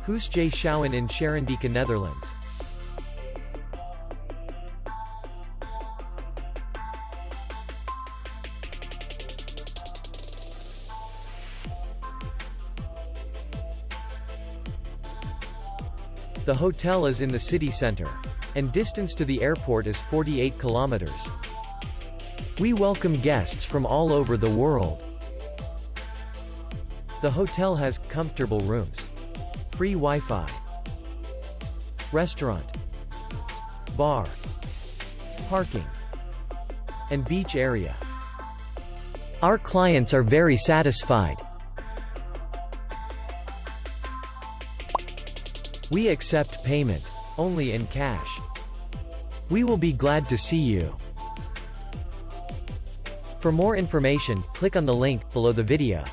Huisje Schouwen in Scharendijke, Netherlands. The hotel is in the city center, and distance to the airport is 48 kilometers. We welcome guests from all over the world. The hotel has comfortable rooms, free Wi-Fi, restaurant, bar, parking, and beach area. Our clients are very satisfied. We accept payment only in cash. We will be glad to see you. For more information, click on the link below the video.